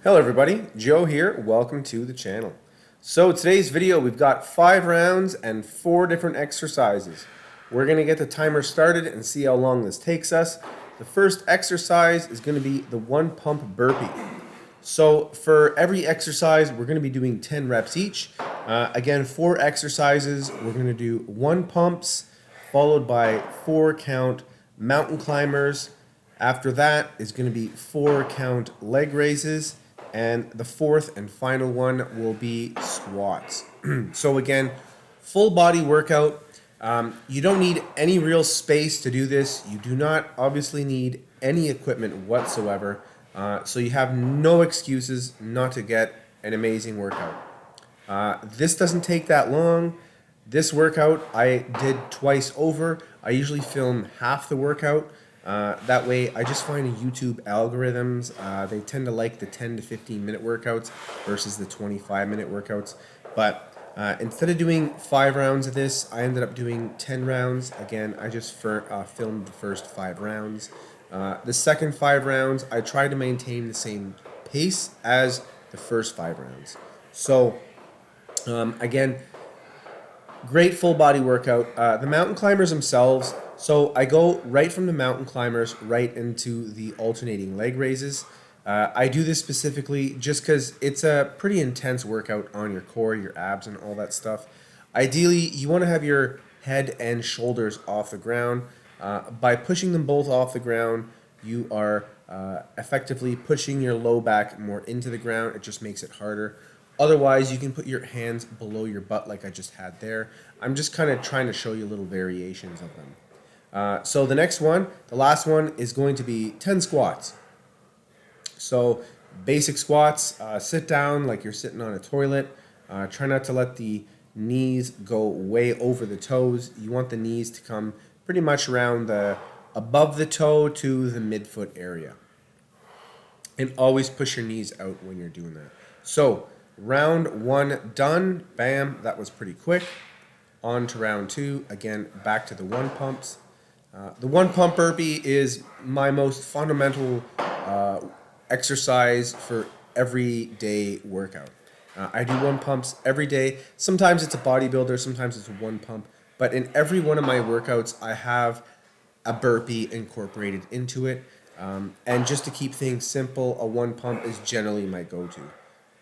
Hello everybody, Joe here. Welcome to the channel. So today's video, we've got 5 rounds and 4 different exercises. We're going to get the timer started and see how long this takes us. The first exercise is going to be the 1 pump burpee. So for every exercise, we're going to be doing 10 reps each. Again, 4 exercises. We're going to do 1 pumps followed by 4 count mountain climbers. After that is going to be 4 count leg raises. And the fourth and final one will be squats. So again, full body workout. You don't need any real space to do this. You do not obviously need any equipment whatsoever. So you have no excuses not to get an amazing workout. This doesn't take that long. This workout I did twice over. I usually film half the workout. That way, I just find YouTube algorithms, they tend to like the 10 to 15 minute workouts versus the 25-minute workouts. But instead of doing 5 rounds of this, I ended up doing 10 rounds. Again, I just filmed the first 5 rounds. The second 5 rounds, I tried to maintain the same pace as the first 5 rounds. So, again, great full body workout. The mountain climbers themselves, so I go right from the mountain climbers right into the alternating leg raises. I do this specifically just because it's a pretty intense workout on your core, your abs, and all that stuff. Ideally, you want to have your head and shoulders off the ground. By pushing them both off the ground, you are effectively pushing your low back more into the ground. It just makes it harder. Otherwise, you can put your hands below your butt like I just had there. I'm just kind of trying to show you little variations of them. So the next one, the last one, is going to be 10 squats. So basic squats, sit down like you're sitting on a toilet. Try not to let the knees go way over the toes. You want the knees to come pretty much around above the toe to the midfoot area. And always push your knees out when you're doing that. So round 1 done. Bam, that was pretty quick. On to round 2. Again, back to the 1 pumps. The 1 pump burpee is my most fundamental exercise for everyday workout. I do 1 pumps every day. Sometimes it's a bodybuilder, sometimes it's a 1 pump. But in every one of my workouts, I have a burpee incorporated into it. And just to keep things simple, a 1 pump is generally my go-to.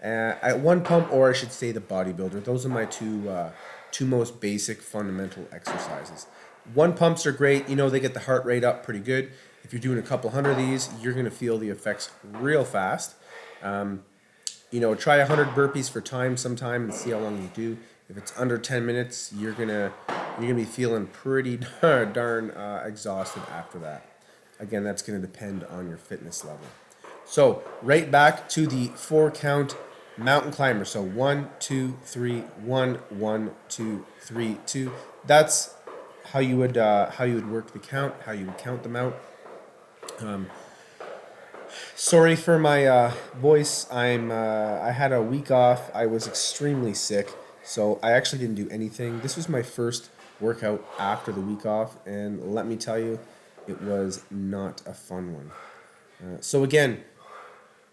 At 1 pump, or I should say the bodybuilder, those are my two most basic fundamental exercises. 1 pumps are great. You know, they get the heart rate up pretty good. If you're doing a couple hundred of these, you're going to feel the effects real fast. Try 100 burpees for time sometime and see how long you do. If it's under 10 minutes, you're gonna be feeling pretty darn exhausted after that. Again, that's going to depend on your fitness level. So right back to the 4 count mountain climber. So 1, 2, 3, 1, 1, 2, 3, 2. That's how you would work the count, how you would count them out. Sorry for my voice. I had a week off. I was extremely sick, so I actually didn't do anything. This was my first workout after the week off, and let me tell you, it was not a fun one. So again,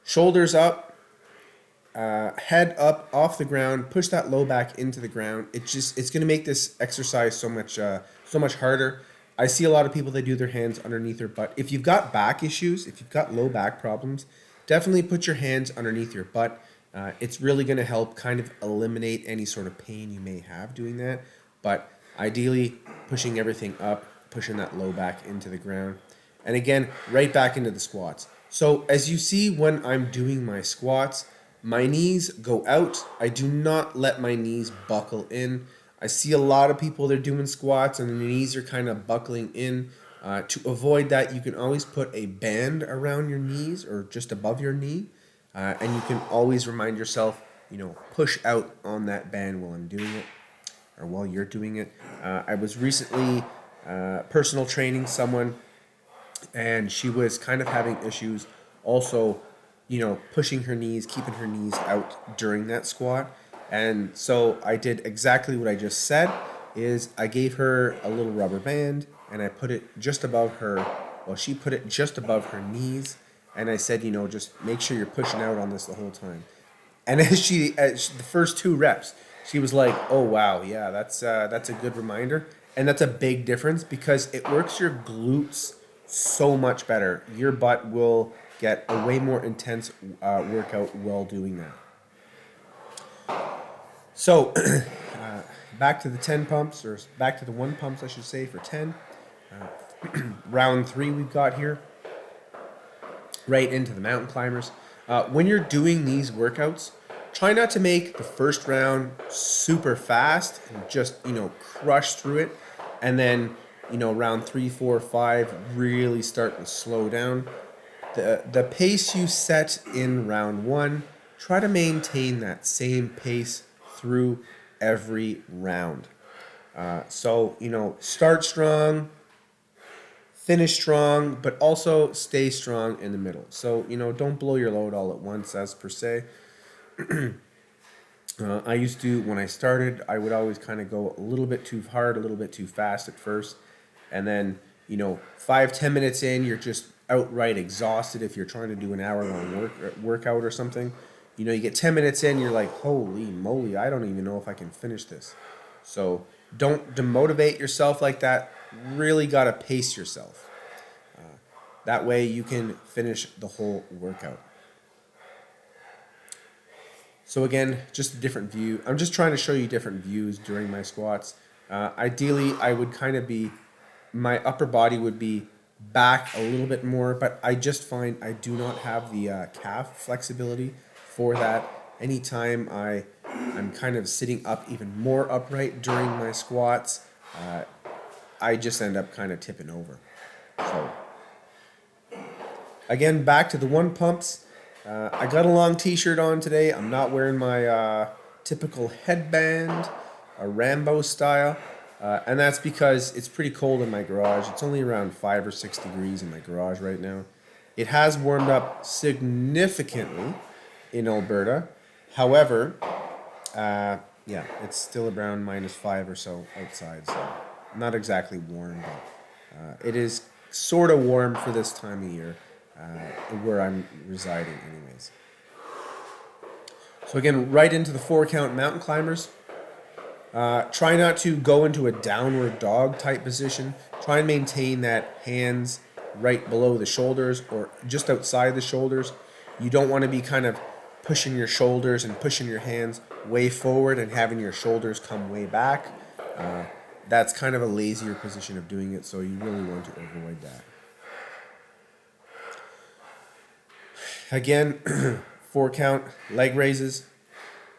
shoulders up, head up off the ground, push that low back into the ground. It's going to make this exercise so much harder. I see a lot of people that do their hands underneath their butt. If you've got back issues, if you've got low back problems, definitely put your hands underneath your butt. It's really going to help kind of eliminate any sort of pain you may have doing that. But ideally, pushing everything up, pushing that low back into the ground. And again, right back into the squats. So as you see when I'm doing my squats, my knees go out. I do not let my knees buckle in. I see a lot of people, they're doing squats and their knees are kind of buckling in. To avoid that, you can always put a band around your knees or just above your knee. And you can always remind yourself, push out on that band while I'm doing it or while you're doing it. I was recently personal training someone, and she was kind of having issues also, pushing her knees, keeping her knees out during that squat. And so I did exactly what I just said, is I gave her a little rubber band and I put it just above her, she put it just above her knees, and I said, just make sure you're pushing out on this the whole time. And as the first 2 reps, she was like, "Oh wow, yeah, that's a good reminder, and that's a big difference because it works your glutes so much better. Your butt will get a way more intense workout while doing that." So, back to the 10 pumps, or back to the 1 pumps, I should say, for 10. Round 3 we've got here, right into the mountain climbers. When you're doing these workouts, try not to make the first round super fast and just, crush through it. And then, round 3, 4, 5, really start to slow down. The pace you set in round 1, try to maintain that same pace through every round. So, start strong, finish strong, but also stay strong in the middle. So, don't blow your load all at once, as per se. I used to, when I started, I would always kind of go a little bit too hard, a little bit too fast at first. And then, 5-10 minutes in, you're just outright exhausted if you're trying to do an hour-long workout or something. You get 10 minutes in, you're like, holy moly, I don't even know if I can finish this. So don't demotivate yourself like that. Really got to pace yourself. That way you can finish the whole workout. So again, just a different view. I'm just trying to show you different views during my squats. Ideally, I would kind of my upper body would be back a little bit more, but I just find I do not have the calf flexibility for that. Anytime I'm kind of sitting up even more upright during my squats, I just end up kind of tipping over. So again, back to the 1 pumps. I got a long t-shirt on today. I'm not wearing my typical headband, a Rambo style. And that's because it's pretty cold in my garage. It's only around 5 or 6 degrees in my garage right now. It has warmed up significantly in Alberta. However, it's still around -5 or so outside. So not exactly warm, but it is sort of warm for this time of year where I'm residing anyways. So again, right into the 4-count mountain climbers. Try not to go into a downward dog type position. Try and maintain that hands right below the shoulders or just outside the shoulders. You don't want to be kind of pushing your shoulders and pushing your hands way forward and having your shoulders come way back. That's kind of a lazier position of doing it, so you really want to avoid that. Again, 4-count leg raises.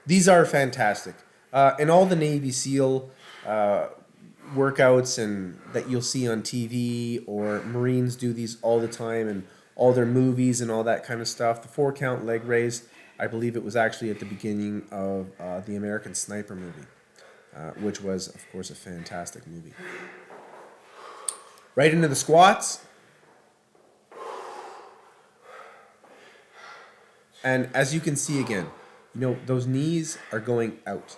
These are fantastic. And all the Navy SEAL workouts and that you'll see on TV, or Marines do these all the time and all their movies and all that kind of stuff. The 4-count leg raise, I believe it was actually at the beginning of the American Sniper movie, which was, of course, a fantastic movie. Right into the squats. And as you can see again, those knees are going out.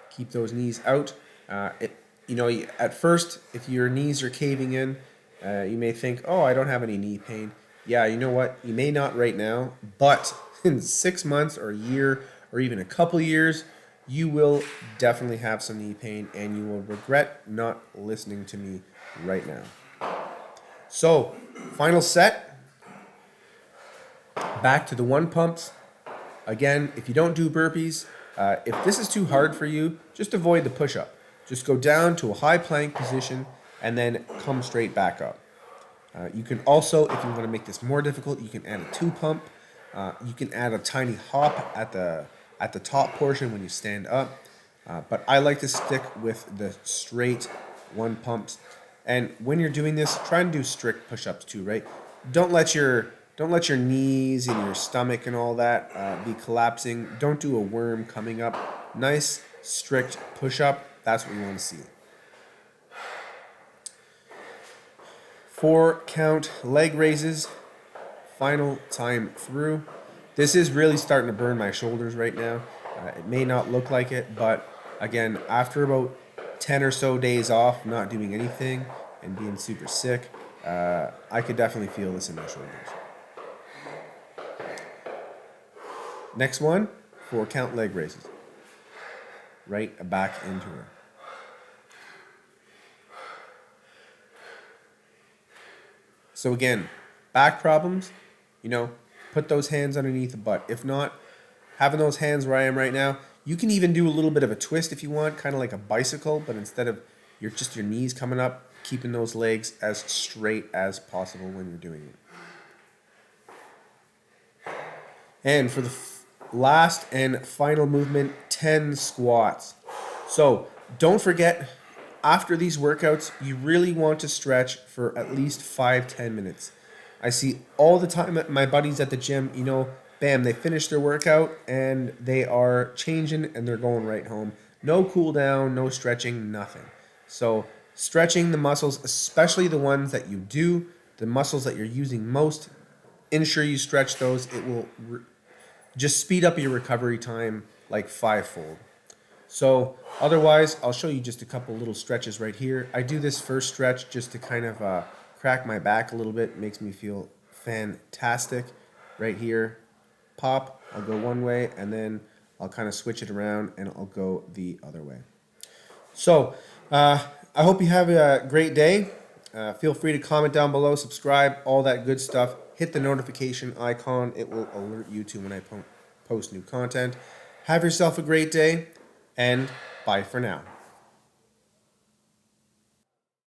Keep those knees out. At first, if your knees are caving in, you may think, oh, I don't have any knee pain. Yeah, you know what? You may not right now, but in 6 months or a year or even a couple years, you will definitely have some knee pain and you will regret not listening to me right now. So, final set. Back to the 1 pumps. Again, if you don't do burpees, if this is too hard for you, just avoid the push-up. Just go down to a high plank position and then come straight back up. You can also, if you want to make this more difficult, you can add a 2 pump. You can add a tiny hop at the top portion when you stand up. But I like to stick with the straight 1 pumps. And when you're doing this, try and do strict push-ups too, right? Don't let your knees and your stomach and all that be collapsing. Don't do a worm coming up. Nice, strict push-up. That's what you want to see. 4-count leg raises. Final time through. This is really starting to burn my shoulders right now. It may not look like it, but again, after about 10 or so days off, not doing anything and being super sick, I could definitely feel this in my shoulders. Next one, 4 count leg raises. Right back into her. So again, back problems, put those hands underneath the butt. If not, having those hands where I am right now, you can even do a little bit of a twist if you want, kind of like a bicycle, but instead of your knees coming up, keeping those legs as straight as possible when you're doing it. And for the last and final movement, 10 squats. So don't forget, after these workouts, you really want to stretch for at least 5-10 minutes. I see all the time my buddies at the gym, bam, they finish their workout and they are changing and they're going right home. No cool down, no stretching, nothing. So stretching the muscles, especially the ones that you do, the muscles that you're using most, ensure you stretch those. It will just speed up your recovery time like 5-fold. So otherwise, I'll show you just a couple little stretches right here. I do this first stretch just to kind of crack my back a little bit. It makes me feel fantastic. Right here, pop, I'll go one way, and then I'll kind of switch it around and I'll go the other way. So I hope you have a great day. Feel free to comment down below, subscribe, all that good stuff. Hit the notification icon. It will alert you to when I post new content. Have yourself a great day, and bye for now.